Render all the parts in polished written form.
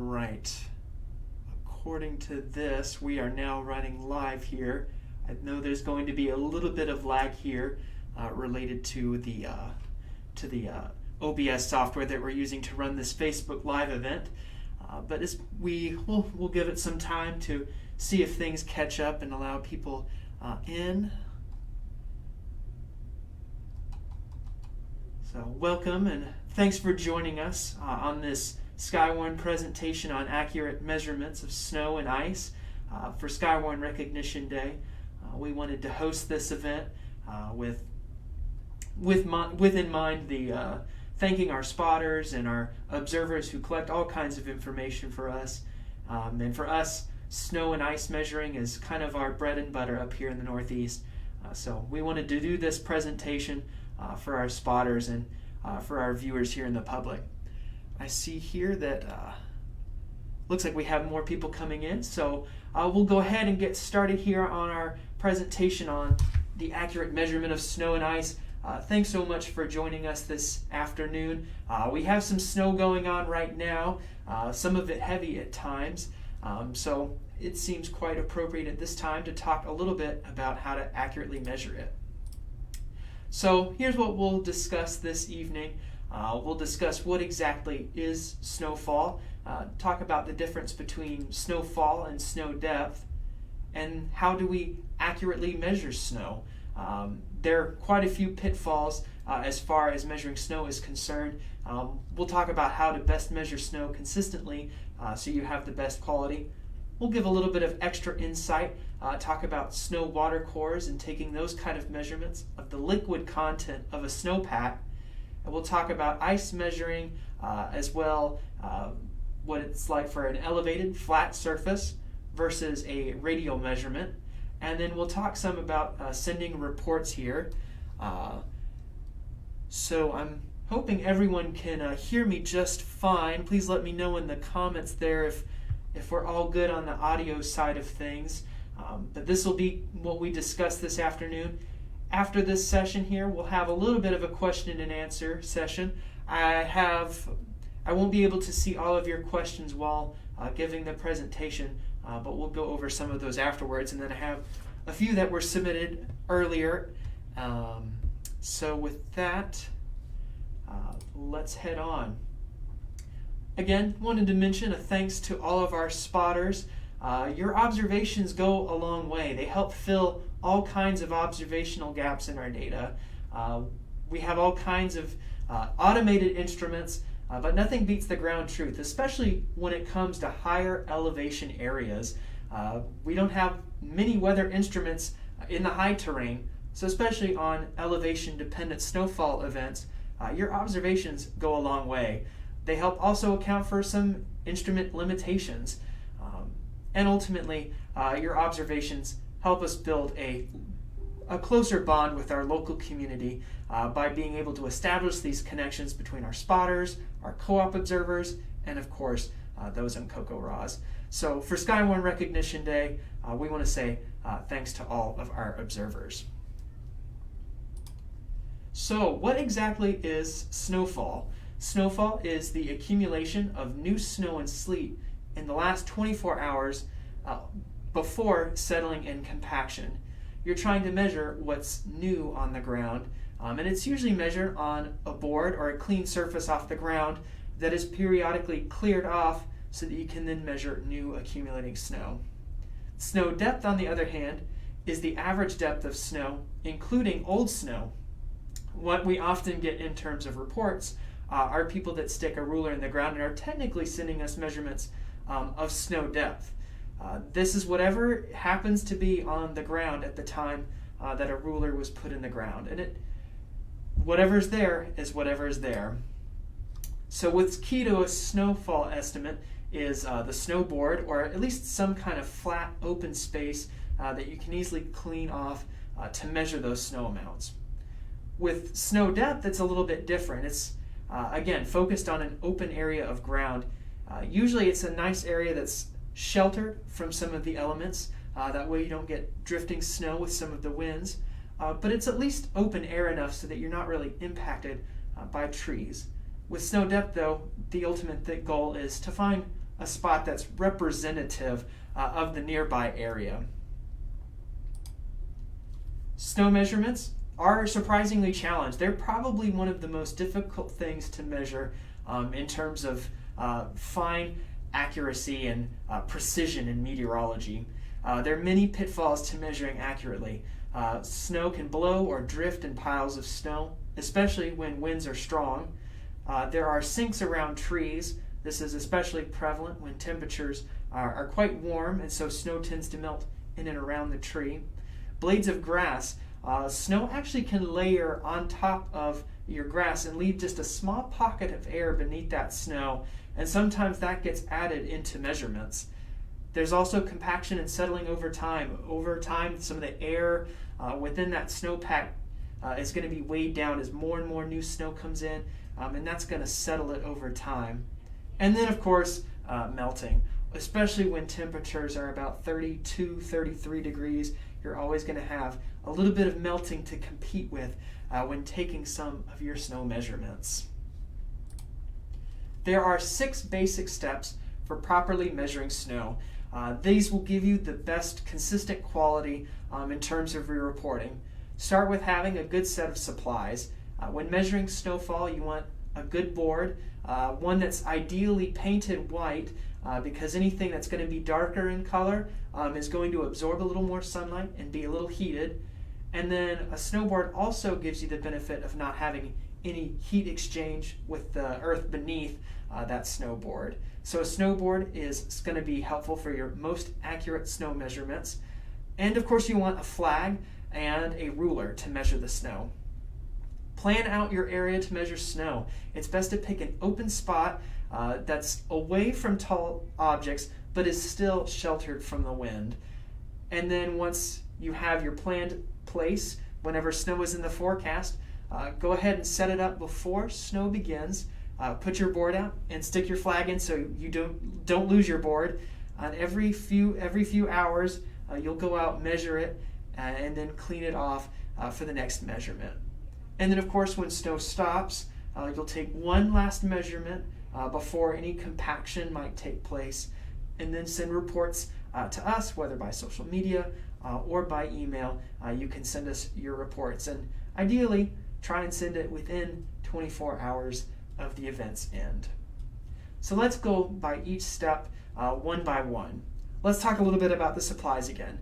right. According to this, we are now running live here. I know there's going to be a little bit of lag here related to the OBS software that we're using to run this Facebook Live event. But we'll give it some time to see if things catch up and allow people in. So welcome and thanks for joining us on this Skywarn presentation on accurate measurements of snow and ice for Skywarn Recognition Day. We wanted to host this event within mind the thanking our spotters and our observers who collect all kinds of information for us. And for us, snow and ice measuring is kind of our bread and butter up here in the Northeast. So we wanted to do this presentation for our spotters and for our viewers here in the public. I see here that looks like we have more people coming in, so we'll go ahead and get started here on our presentation on the accurate measurement of snow and ice. Thanks so much for joining us this afternoon. We have some snow going on right now, some of it heavy at times, so it seems quite appropriate at this time to talk a little bit about how to accurately measure it. So here's what we'll discuss this evening. We'll discuss what exactly is snowfall, talk about the difference between snowfall and snow depth, and how do we accurately measure snow. There are quite a few pitfalls as far as measuring snow is concerned. We'll talk about how to best measure snow consistently so you have the best quality. We'll give a little bit of extra insight, talk about snow water cores and taking those kind of measurements of the liquid content of a snowpack. And we'll talk about ice measuring as well, what it's like for an elevated flat surface versus a radial measurement. And then we'll talk some about sending reports here. So I'm hoping everyone can hear me just fine. Please let me know in the comments there if we're all good on the audio side of things. But this will be what we discuss this afternoon. After this session here, we'll have a little bit of a question and answer session. I won't be able to see all of your questions while giving the presentation, but we'll go over some of those afterwards. And then I have a few that were submitted earlier. So with that, let's head on. Again, wanted to mention a thanks to all of our spotters. Your observations go a long way. They help fill all kinds of observational gaps in our data. We have all kinds of automated instruments, but nothing beats the ground truth, especially when it comes to higher elevation areas. We don't have many weather instruments in the high terrain, so especially on elevation-dependent snowfall events, your observations go a long way. They help also account for some instrument limitations. And ultimately, your observations help us build a closer bond with our local community by being able to establish these connections between our spotters, our co-op observers, and of course, those in CoCoRaHS. So for Skywarn Recognition Day, we want to say thanks to all of our observers. So what exactly is snowfall? Snowfall is the accumulation of new snow and sleet in the last 24 hours before settling in compaction. You're trying to measure what's new on the ground, and it's usually measured on a board or a clean surface off the ground that is periodically cleared off so that you can then measure new accumulating snow. Snow depth, on the other hand, is the average depth of snow, including old snow. What we often get in terms of reports are people that stick a ruler in the ground and are technically sending us measurements of snow depth. This is whatever happens to be on the ground at the time that a ruler was put in the ground. And whatever's there is whatever's there. So what's key to a snowfall estimate is the snowboard, or at least some kind of flat open space that you can easily clean off to measure those snow amounts. With snow depth, it's a little bit different. It's again focused on an open area of ground. Usually it's a nice area that's sheltered from some of the elements. That way you don't get drifting snow with some of the winds. But it's at least open air enough so that you're not really impacted by trees. With snow depth, though, the ultimate goal is to find a spot that's representative of the nearby area. Snow measurements are surprisingly challenged. They're probably one of the most difficult things to measure in terms of fine accuracy and precision in meteorology. There are many pitfalls to measuring accurately. Snow can blow or drift in piles of snow, especially when winds are strong. There are sinks around trees. This is especially prevalent when temperatures are quite warm, and so snow tends to melt in and around the tree. Blades of grass. Snow actually can layer on top of your grass and leave just a small pocket of air beneath that snow, and sometimes that gets added into measurements. There's also compaction and settling over time. Over time, some of the air within that snowpack is going to be weighed down as more and more new snow comes in, and that's going to settle it over time. And then, of course, melting, especially when temperatures are about 32, 33 degrees. You're always going to have a little bit of melting to compete with when taking some of your snow measurements. There are 6 basic steps for properly measuring snow. These will give you the best consistent quality in terms of your reporting. Start with having a good set of supplies. When measuring snowfall, you want a good board, one that's ideally painted white, because anything that's going to be darker in color is going to absorb a little more sunlight and be a little heated. And then a snowboard also gives you the benefit of not having any heat exchange with the earth beneath that snowboard. So a snowboard is going to be helpful for your most accurate snow measurements. And of course you want a flag and a ruler to measure the snow. Plan out your area to measure snow. It's best to pick an open spot that's away from tall objects but is still sheltered from the wind. And then once you have your planned place, whenever snow is in the forecast, go ahead and set it up before snow begins. Put your board out and stick your flag in so you don't lose your board. Every few hours, you'll go out, measure it, and then clean it off for the next measurement. And then, of course, when snow stops, you'll take one last measurement before any compaction might take place, and then send reports to us, whether by social media or by email. You can send us your reports, and ideally, try and send it within 24 hours of the event's end. So let's go by each step one by one. Let's talk a little bit about the supplies again.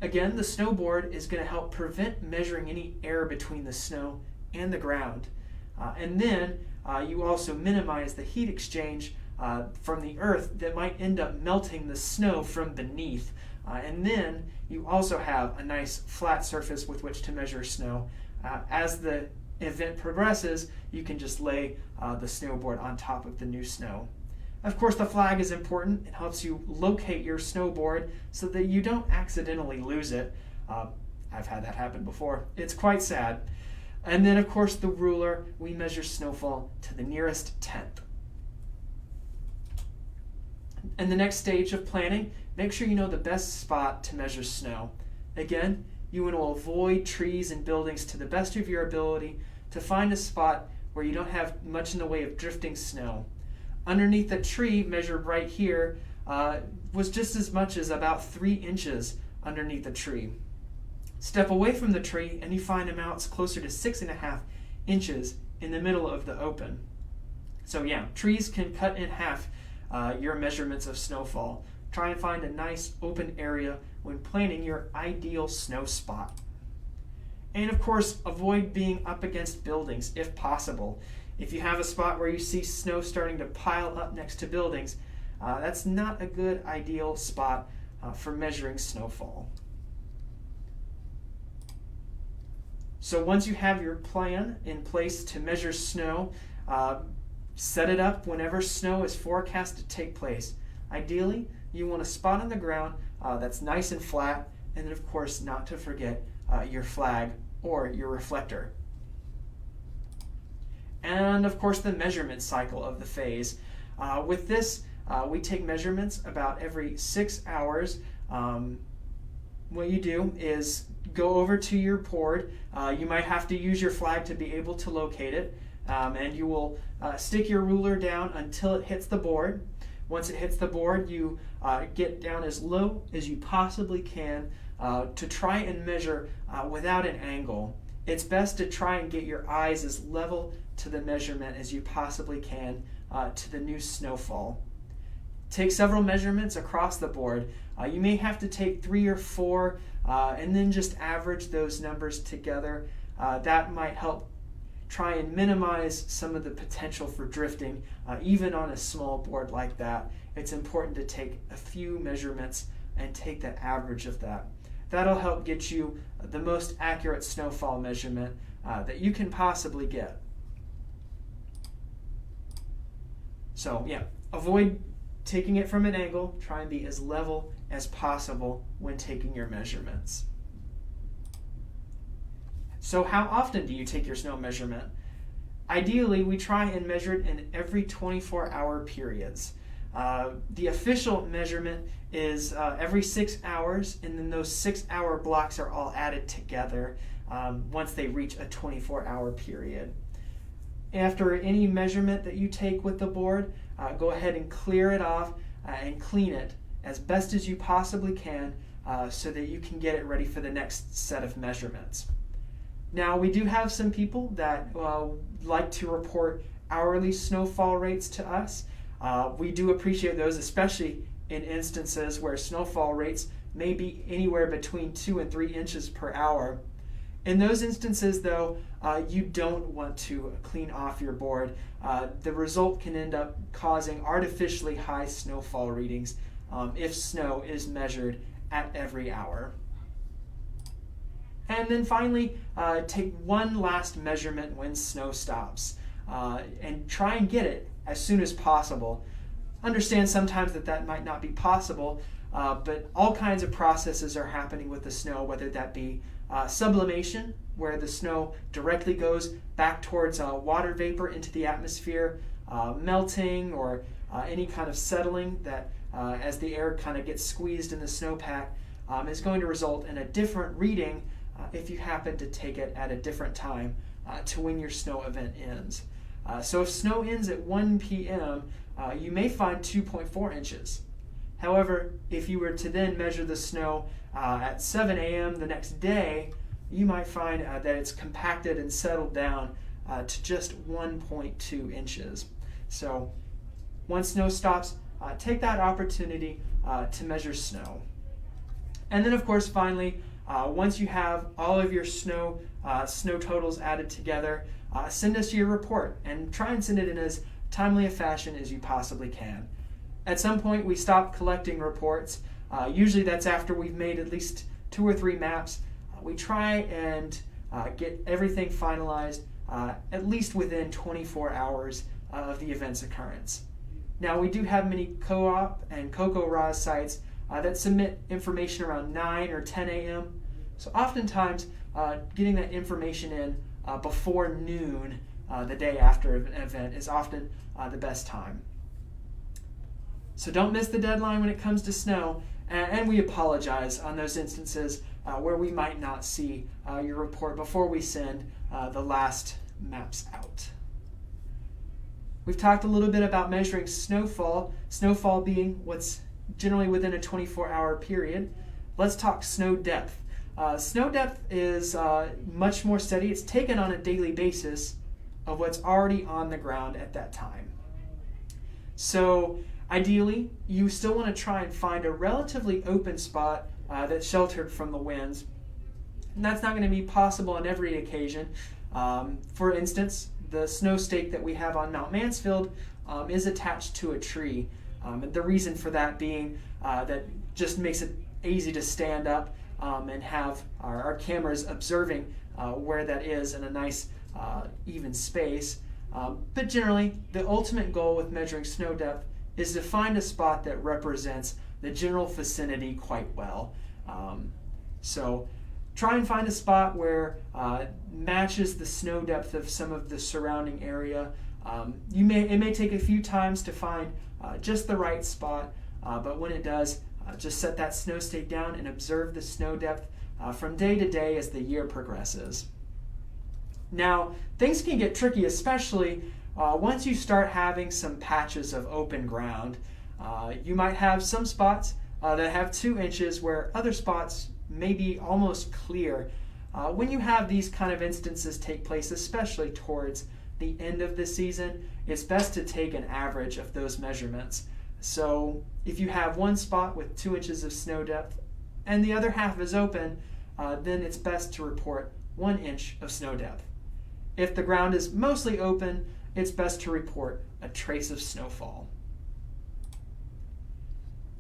Again, the snowboard is going to help prevent measuring any air between the snow and the ground. And then you also minimize the heat exchange from the earth that might end up melting the snow from beneath. And then you also have a nice flat surface with which to measure snow. As the event progresses, you can just lay the snowboard on top of the new snow. Of course, the flag is important. It helps you locate your snowboard so that you don't accidentally lose it. I've had that happen before. It's quite sad. And then, of course, the ruler, we measure snowfall to the nearest tenth. And the next stage of planning, make sure you know the best spot to measure snow. Again, you want to avoid trees and buildings to the best of your ability to find a spot where you don't have much in the way of drifting snow. Underneath the tree, measured right here, was just as much as about 3 inches underneath the tree. Step away from the tree and you find amounts closer to 6.5 inches in the middle of the open. So yeah, trees can cut in half your measurements of snowfall. Try and find a nice open area when planning your ideal snow spot. And of course, avoid being up against buildings if possible. If you have a spot where you see snow starting to pile up next to buildings, that's not a good ideal spot for measuring snowfall. So once you have your plan in place to measure snow, set it up whenever snow is forecast to take place. Ideally, you want a spot on the ground that's nice and flat, and then of course not to forget your flag or your reflector. And of course the measurement cycle of the phase. With this, we take measurements about every 6 hours. What you do is go over to your board. You might have to use your flag to be able to locate it, and you will stick your ruler down until it hits the board. Once it hits the board, you get down as low as you possibly can to try and measure without an angle. It's best to try and get your eyes as level to the measurement as you possibly can to the new snowfall. Take several measurements across the board. You may have to take 3 or 4 and then just average those numbers together. That might help try and minimize some of the potential for drifting, even on a small board like that. It's important to take a few measurements and take the average of that. That'll help get you the most accurate snowfall measurement that you can possibly get. So yeah, avoid taking it from an angle. Try and be as level as possible when taking your measurements. So how often do you take your snow measurement? Ideally, we try and measure it in every 24-hour periods. The official measurement is every 6 hours, and then those 6-hour blocks are all added together once they reach a 24-hour period. After any measurement that you take with the board, go ahead and clear it off and clean it as best as you possibly can so that you can get it ready for the next set of measurements. Now, we do have some people that like to report hourly snowfall rates to us. We do appreciate those, especially in instances where snowfall rates may be anywhere between 2 and 3 inches per hour. In those instances, though, you don't want to clean off your board. The result can end up causing artificially high snowfall readings if snow is measured at every hour. And then finally, take one last measurement when snow stops and try and get it as soon as possible. Understand sometimes that might not be possible, but all kinds of processes are happening with the snow, whether that be sublimation, where the snow directly goes back towards water vapor into the atmosphere, melting, or any kind of settling that as the air kind of gets squeezed in the snowpack is going to result in a different reading if you happen to take it at a different time to when your snow event ends. So if snow ends at 1 p.m., you may find 2.4 inches. However, if you were to then measure the snow at 7 a.m. the next day, you might find that it's compacted and settled down to just 1.2 inches. So once snow stops, take that opportunity to measure snow. And then, of course, finally, once you have all of your snow totals added together, send us your report and try and send it in as timely a fashion as you possibly can. At some point, we stop collecting reports. Usually that's after we've made at least 2 or 3 maps. We try and get everything finalized at least within 24 hours of the event's occurrence. Now, we do have many co-op and CocoRa's sites that submit information around 9 or 10 a.m. So oftentimes, getting that information in before noon the day after an event is often the best time. So don't miss the deadline when it comes to snow, and we apologize on those instances where we might not see your report before we send the last maps out. We've talked a little bit about measuring snowfall being what's generally within a 24-hour period. Let's talk snow depth. Snow depth is much more steady. It's taken on a daily basis of what's already on the ground at that time. So ideally, you still want to try and find a relatively open spot that's sheltered from the winds. And that's not going to be possible on every occasion. For instance, the snow stake that we have on Mount Mansfield is attached to a tree. And the reason for that being that just makes it easy to stand up and have our cameras observing where that is in a nice even space. But generally, the ultimate goal with measuring snow depth is to find a spot that represents the general vicinity quite well. So try and find a spot where matches the snow depth of some of the surrounding area. It may take a few times to find just the right spot, but when it does, just set that snow stake down and observe the snow depth from day to day as the year progresses. Now, things can get tricky, especially once you start having some patches of open ground. You might have some spots that have 2 inches where other spots may be almost clear. When you have these kind of instances take place, especially towards the end of the season, it's best to take an average of those measurements. So if you have one spot with 2 inches of snow depth and the other half is open, then it's best to report 1 inch of snow depth. If the ground is mostly open, it's best to report a trace of snowfall.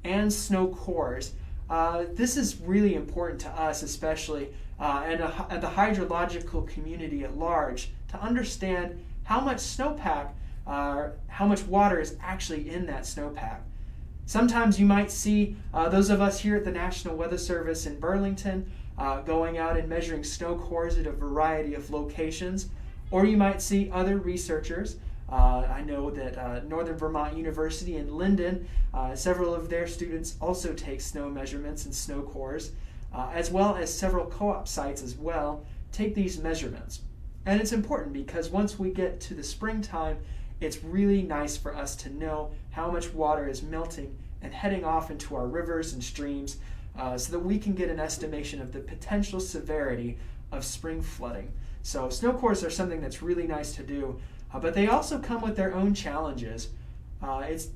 And snow cores. This is really important to us, especially and the hydrological community at large, to understand how much snowpack, how much water is actually in that snowpack. Sometimes you might see those of us here at the National Weather Service in Burlington going out and measuring snow cores at a variety of locations, or you might see other researchers. I know that Northern Vermont University in Linden, several of their students also take snow measurements and snow cores, as well as several co-op sites as well take these measurements. And it's important because once we get to the springtime, it's really nice for us to know how much water is melting and heading off into our rivers and streams so that we can get an estimation of the potential severity of spring flooding. So snow cores are something that's really nice to do, but they also come with their own challenges. It's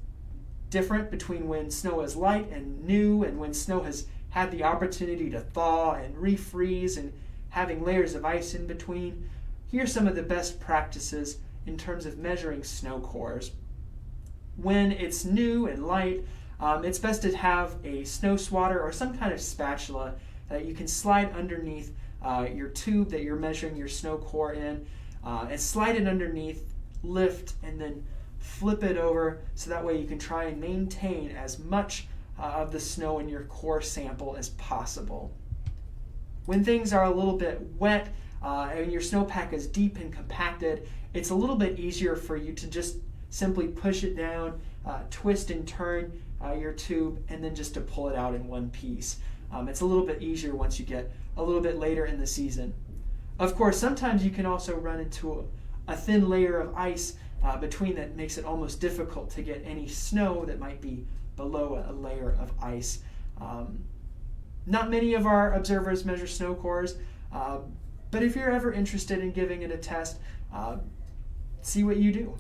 different between when snow is light and new and when snow has had the opportunity to thaw and refreeze and having layers of ice in between. Here's some of the best practices in terms of measuring snow cores. When it's new and light, it's best to have a snow swatter or some kind of spatula that you can slide underneath your tube that you're measuring your snow core in, and slide it underneath, lift, and then flip it over so that way you can try and maintain as much of the snow in your core sample as possible. When things are a little bit wet and your snowpack is deep and compacted, it's a little bit easier for you to just simply push it down, twist and turn your tube, and then just to pull it out in one piece. It's a little bit easier once you get a little bit later in the season. Of course, sometimes you can also run into a thin layer of ice between that makes it almost difficult to get any snow that might be below a layer of ice. Not many of our observers measure snow cores, but if you're ever interested in giving it a test, see what you do.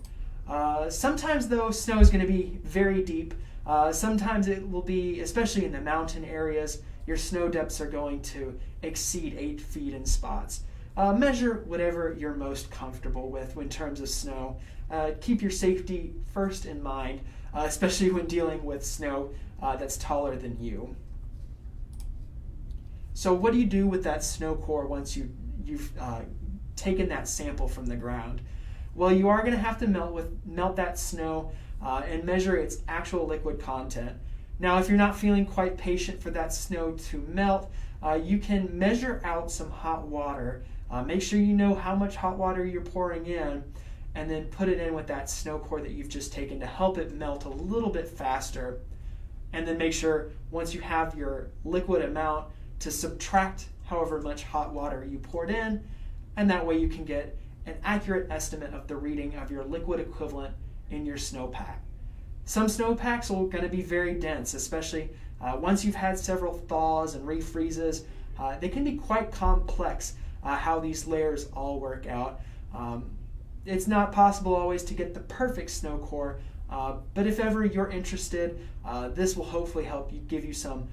Sometimes though, snow is going to be very deep. Sometimes it will be, especially in the mountain areas, your snow depths are going to exceed 8 feet in spots. Measure whatever you're most comfortable with in terms of snow. Keep your safety first in mind, especially when dealing with snow that's taller than you. So what do you do with that snow core once you've taken that sample from the ground? Well, you are going to have to melt that snow and measure its actual liquid content. Now, if you're not feeling quite patient for that snow to melt, you can measure out some hot water. Make sure you know how much hot water you're pouring in, and then put it in with that snow core that you've just taken to help it melt a little bit faster. And then make sure once you have your liquid amount to subtract however much hot water you poured in, and that way you can get an accurate estimate of the reading of your liquid equivalent in your snowpack. Some snowpacks are going to be very dense, especially once you've had several thaws and refreezes. They can be quite complex how these layers all work out. It's not possible always to get the perfect snow core, but if ever you're interested, this will hopefully help you give you some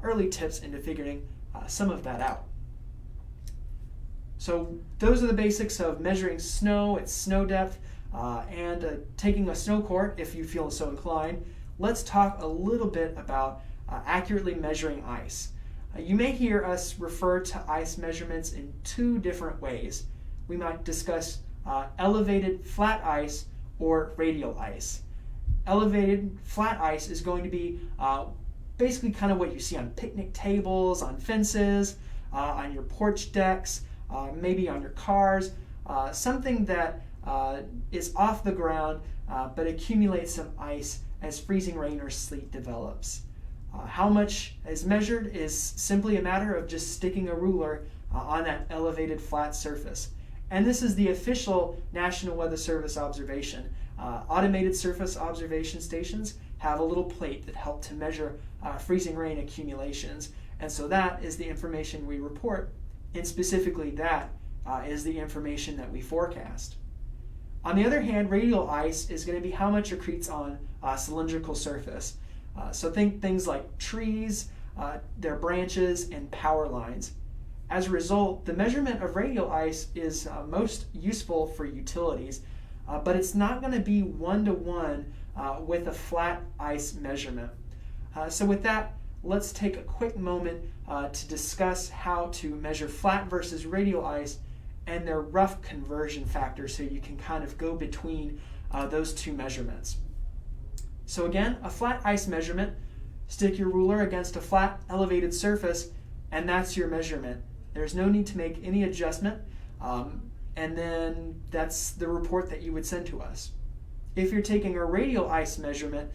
early tips into figuring some of that out. So those are the basics of measuring snow at snow depth and taking a snow core if you feel so inclined. Let's talk a little bit about accurately measuring ice. You may hear us refer to ice measurements in 2 different ways. We might discuss elevated flat ice or radial ice. Elevated flat ice is going to be basically kind of what you see on picnic tables, on fences, on your porch decks, maybe on your cars, something that is off the ground but accumulates some ice as freezing rain or sleet develops. How much is measured is simply a matter of just sticking a ruler on that elevated flat surface. And this is the official National Weather Service observation. Automated surface observation stations have a little plate that help to measure freezing rain accumulations. And so that is the information we report, and specifically that is the information that we forecast. On the other hand, radial ice is going to be how much accretes on a cylindrical surface. So think things like trees, their branches, and power lines. As a result, the measurement of radial ice is most useful for utilities, but it's not going to be one-to-one with a flat ice measurement. So with that, let's take a quick moment to discuss how to measure flat versus radial ice and their rough conversion factor, so you can kind of go between those two measurements. So again, a flat ice measurement, stick your ruler against a flat elevated surface, and that's your measurement. There's no need to make any adjustment, and then that's the report that you would send to us. If you're taking a radial ice measurement,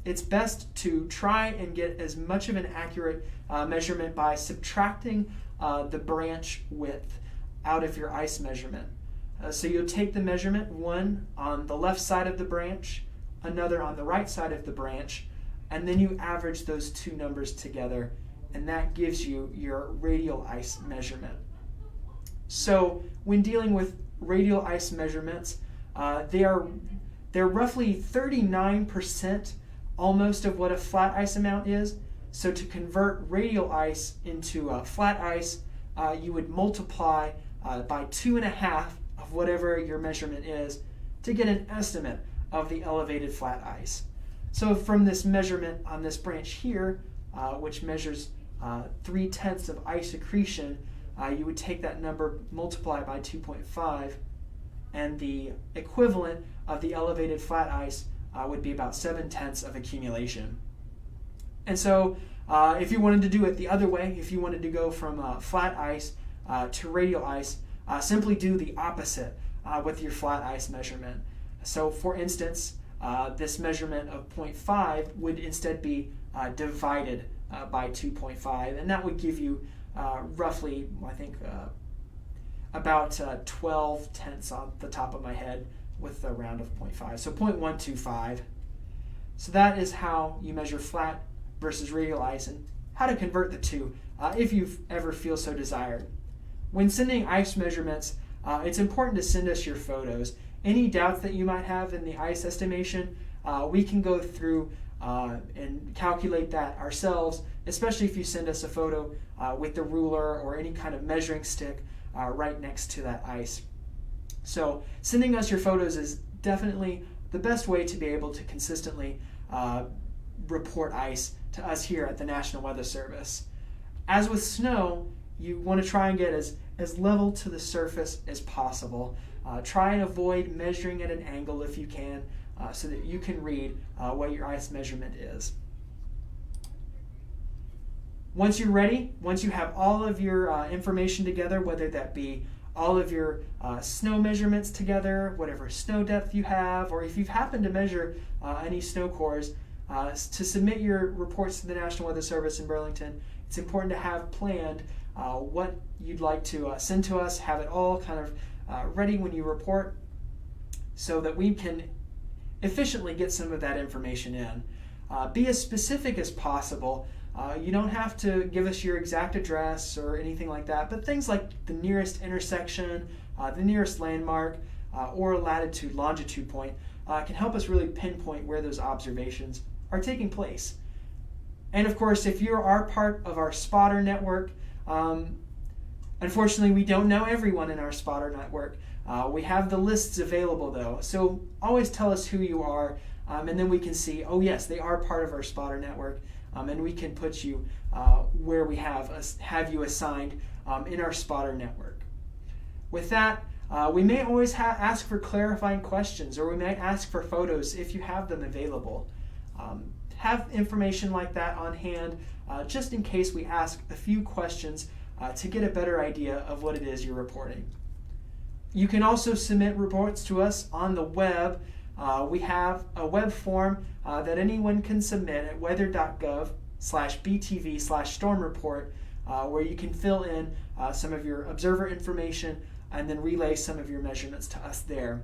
it's best to try and get as much of an accurate measurement by subtracting the branch width out of your ice measurement. So you'll take the measurement, one on the left side of the branch, another on the right side of the branch, and then you average those two numbers together, and that gives you your radial ice measurement. So when dealing with radial ice measurements, they're roughly 39% almost of what a flat ice amount is. So to convert radial ice into flat ice, you would multiply by 2.5 of whatever your measurement is to get an estimate of the elevated flat ice. So from this measurement on this branch here, which measures 3/10 of ice accretion, you would take that number, multiply by 2.5, and the equivalent of the elevated flat ice would be about 7/10 of accumulation. And so if you wanted to do it the other way, if you wanted to go from flat ice to radial ice, simply do the opposite with your flat ice measurement. So for instance, this measurement of 0.5 would instead be divided by 2.5, and that would give you roughly, I think, about 12/10 on the top of my head with a round of 0.5, so 0.125. So that is how you measure flat versus radial ice and how to convert the two if you ever feel so desired. When sending ice measurements, it's important to send us your photos. Any doubts that you might have in the ice estimation, we can go through and calculate that ourselves, especially if you send us a photo with the ruler or any kind of measuring stick right next to that ice. So sending us your photos is definitely the best way to be able to consistently report ice to us here at the National Weather Service. As with snow, you want to try and get as level to the surface as possible. Try and avoid measuring at an angle if you can, so that you can read what your ice measurement is. Once you're ready, once you have all of your information together, whether that be all of your snow measurements together, whatever snow depth you have, or if you've happened to measure any snow cores, to submit your reports to the National Weather Service in Burlington, it's important to have planned what you'd like to send to us, have it all kind of ready when you report, so that we can efficiently get some of that information in. Be as specific as possible. You don't have to give us your exact address or anything like that, but things like the nearest intersection, the nearest landmark, or latitude, longitude point can help us really pinpoint where those observations are taking place. And of course, if you are part of our spotter network, unfortunately we don't know everyone in our spotter network. We have the lists available though, so always tell us who you are, and then we can see, oh yes, they are part of our spotter network, and we can put you where we have you assigned in our spotter network. With that, we may always ask for clarifying questions, or we may ask for photos if you have them available. Have information like that on hand, just in case we ask a few questions to get a better idea of what it is you're reporting. You can also submit reports to us on the web. We have a web form that anyone can submit at weather.gov/btv/storm report, where you can fill in some of your observer information and then relay some of your measurements to us there.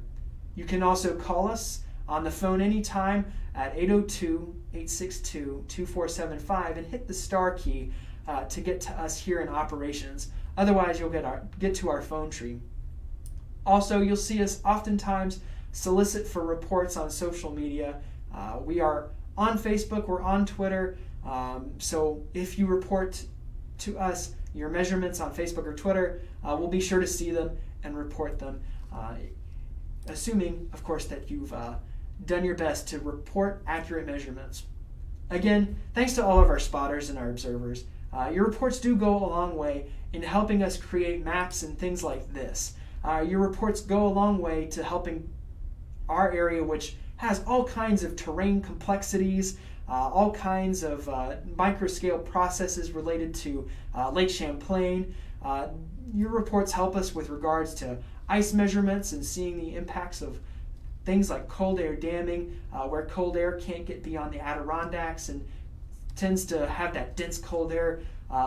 You can also call us on the phone anytime at 802-862-2475 and hit the star key to get to us here in operations. Otherwise, you'll get to our phone tree. Also, you'll see us oftentimes solicit for reports on social media. We are on Facebook, we're on Twitter. So if you report to us your measurements on Facebook or Twitter, we'll be sure to see them and report them, assuming, of course, that you've done your best to report accurate measurements. Again, thanks to all of our spotters and our observers. Your reports do go a long way in helping us create maps and things like this. Your reports go a long way to helping our area, which has all kinds of terrain complexities, all kinds of microscale processes related to Lake Champlain. Your reports help us with regards to ice measurements and seeing the impacts of things like cold air damming, where cold air can't get beyond the Adirondacks and tends to have that dense cold air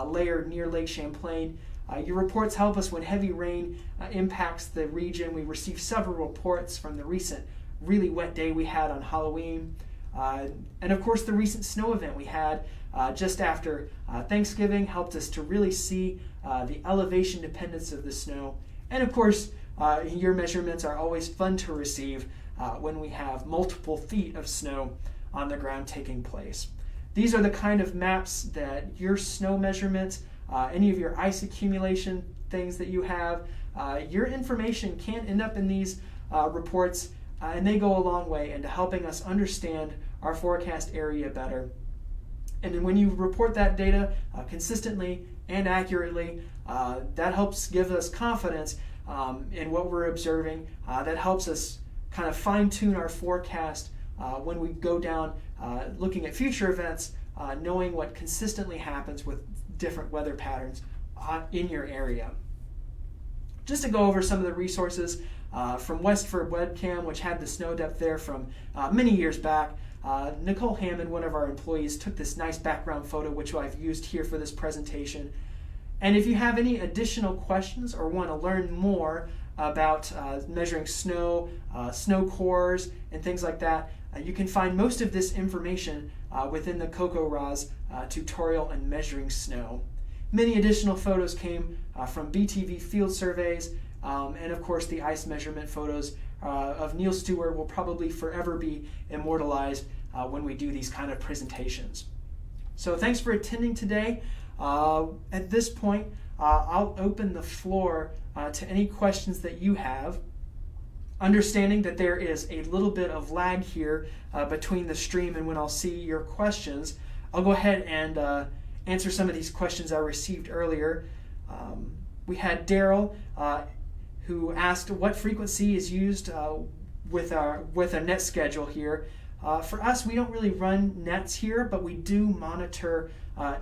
layer near Lake Champlain. Your reports help us when heavy rain impacts the region. We received several reports from the recent really wet day we had on Halloween. And of course, the recent snow event we had just after Thanksgiving helped us to really see the elevation dependence of the snow. And of course, your measurements are always fun to receive when we have multiple feet of snow on the ground taking place. These are the kind of maps that your snow measurements, any of your ice accumulation things that you have, your information can end up in these reports, and they go a long way into helping us understand our forecast area better. And then when you report that data consistently and accurately, that helps give us confidence in what we're observing. That helps us kind of fine-tune our forecast when we go down looking at future events, knowing what consistently happens with different weather patterns in your area. Just to go over some of the resources from Westford Webcam, which had the snow depth there from many years back. Nicole Hammond, one of our employees, took this nice background photo, which I've used here for this presentation. And if you have any additional questions or want to learn more about measuring snow, snow cores, and things like that, you can find most of this information within the CocoRa's tutorial on measuring snow. Many additional photos came from BTV field surveys, and of course the ice measurement photos of Neil Stewart will probably forever be immortalized when we do these kind of presentations. So thanks for attending today. At this point, I'll open the floor to any questions that you have. Understanding that there is a little bit of lag here between the stream and when I'll see your questions, I'll go ahead and answer some of these questions I received earlier. We had Daryl who asked what frequency is used with a net schedule here. For us, we don't really run nets here, but we do monitor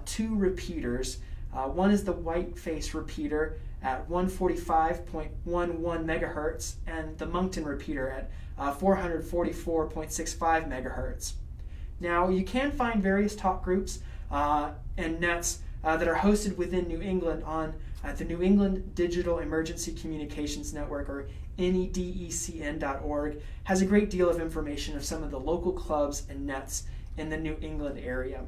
two repeaters. One is the Whiteface repeater at 145.11 megahertz and the Moncton repeater at 444.65 megahertz. Now, you can find various talk groups and nets that are hosted within New England on the New England Digital Emergency Communications Network, or NEDECN.org, has a great deal of information of some of the local clubs and nets in the New England area.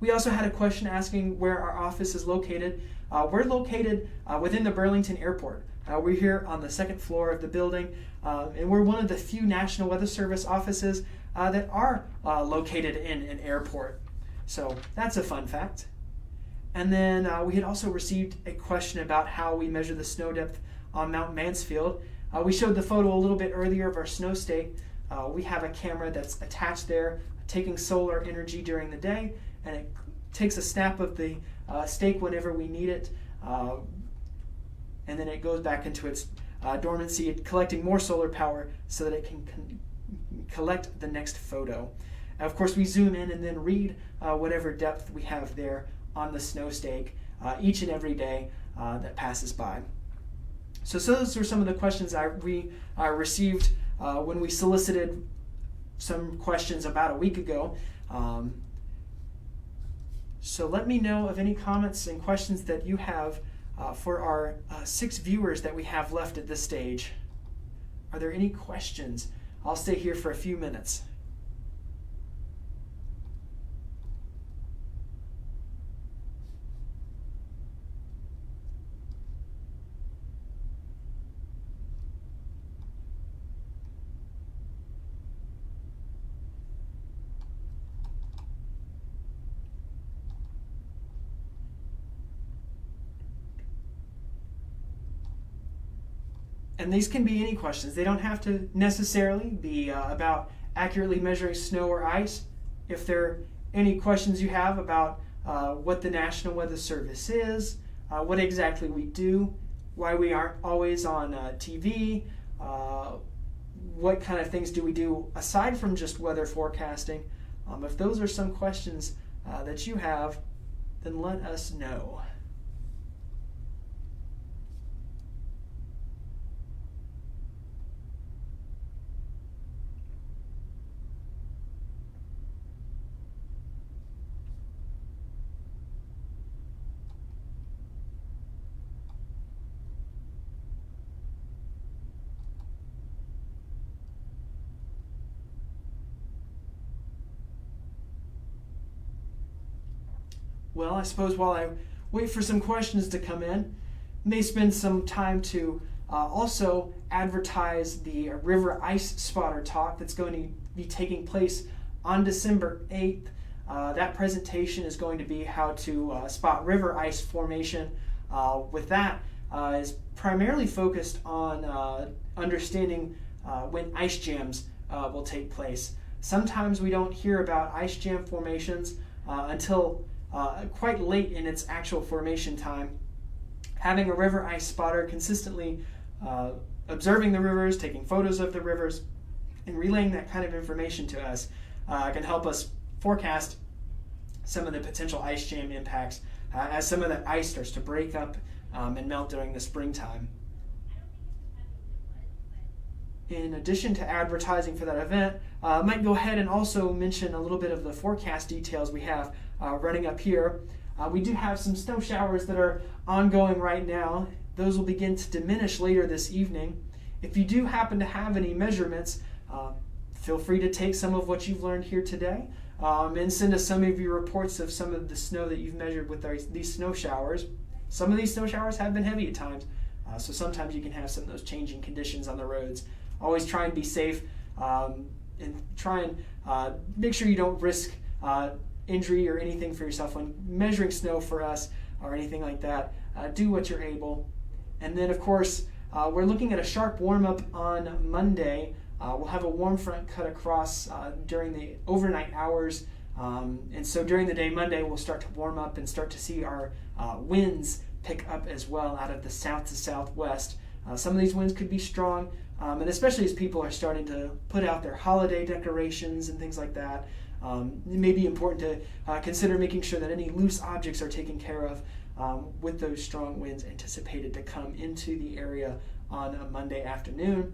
We also had a question asking where our office is located. We're located within the Burlington Airport. We're here on the second floor of the building, and we're one of the few National Weather Service offices that are located in an airport. So that's a fun fact. And then we had also received a question about how we measure the snow depth on Mount Mansfield. We showed the photo a little bit earlier of our snow stake. We have a camera that's attached there, taking solar energy during the day, and it takes a snap of the stake whenever we need it, and then it goes back into its dormancy, collecting more solar power so that it can collect the next photo. And of course, we zoom in and then read whatever depth we have there on the snow stake each and every day that passes by. So those were some of the questions we received when we solicited some questions about a week ago. So let me know of any comments and questions that you have for our 6 viewers that we have left at this stage. Are there any questions? I'll stay here for a few minutes. And these can be any questions. They don't have to necessarily be about accurately measuring snow or ice. If there are any questions you have about what the National Weather Service is, what exactly we do, why we aren't always on TV, what kind of things do we do aside from just weather forecasting, if those are some questions that you have, then let us know. Well, I suppose while I wait for some questions to come in, may spend some time to also advertise the River Ice Spotter Talk that's going to be taking place on December 8th. That presentation is going to be how to spot river ice formation. With that is primarily focused on understanding when ice jams will take place. Sometimes we don't hear about ice jam formations until quite late in its actual formation time. Having a river ice spotter consistently observing the rivers, taking photos of the rivers, and relaying that kind of information to us can help us forecast some of the potential ice jam impacts as some of that ice starts to break up and melt during the springtime. In addition to advertising for that event, I might go ahead and also mention a little bit of the forecast details we have running up here. We do have some snow showers that are ongoing right now. Those will begin to diminish later this evening. If you do happen to have any measurements, feel free to take some of what you've learned here today and send us some of your reports of some of the snow that you've measured with these snow showers. Some of these snow showers have been heavy at times, so sometimes you can have some of those changing conditions on the roads. Always try and be safe and try and make sure you don't risk injury or anything for yourself when measuring snow for us or anything like that. Do what you're able. And then, of course, we're looking at a sharp warm-up on Monday. We'll have a warm front cut across during the overnight hours. And so during the day Monday, we'll start to warm up and start to see our winds pick up as well out of the south to southwest. Some of these winds could be strong, and especially as people are starting to put out their holiday decorations and things like that. It may be important to consider making sure that any loose objects are taken care of with those strong winds anticipated to come into the area on a Monday afternoon.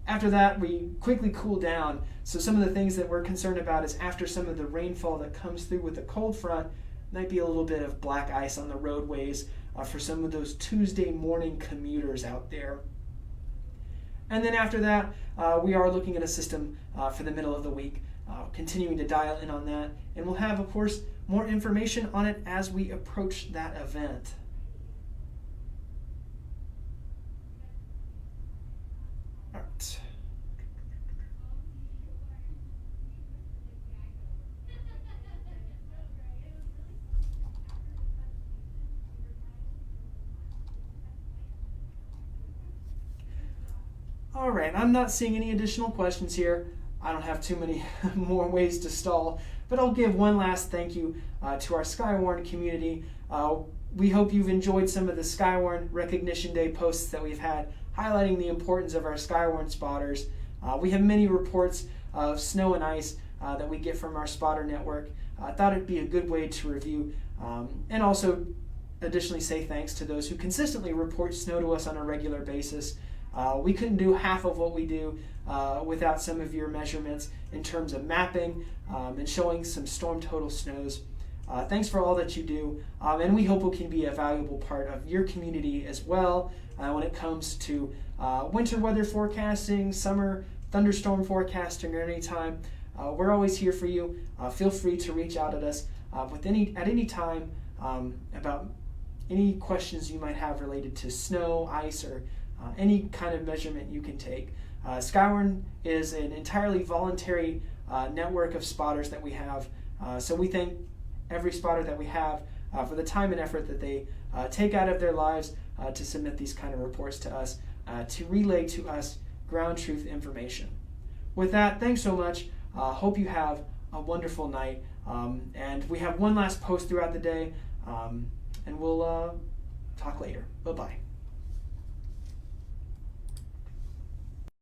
After that, we quickly cool down. So some of the things that we're concerned about is after some of the rainfall that comes through with the cold front, might be a little bit of black ice on the roadways for some of those Tuesday morning commuters out there. And then after that, we are looking at a system for the middle of the week, continuing to dial in on that. And we'll have, of course, more information on it as we approach that event. All right. All right, I'm not seeing any additional questions here. I don't have too many more ways to stall, but I'll give one last thank you to our Skywarn community. We hope you've enjoyed some of the Skywarn Recognition Day posts that we've had, highlighting the importance of our Skywarn spotters. We have many reports of snow and ice that we get from our spotter network. I thought it'd be a good way to review and also additionally say thanks to those who consistently report snow to us on a regular basis. We couldn't do half of what we do without some of your measurements in terms of mapping and showing some storm total snows. Thanks for all that you do, and we hope we can be a valuable part of your community as well when it comes to winter weather forecasting, summer thunderstorm forecasting or any time, we're always here for you. Feel free to reach out at us at any time about any questions you might have related to snow, ice, or any kind of measurement you can take. Skywarn is an entirely voluntary network of spotters that we have. So we thank every spotter that we have for the time and effort that they take out of their lives to submit these kind of reports to us, to relay to us ground truth information. With that, thanks so much. Hope you have a wonderful night. And we have one last post throughout the day, and we'll talk later. Bye-bye.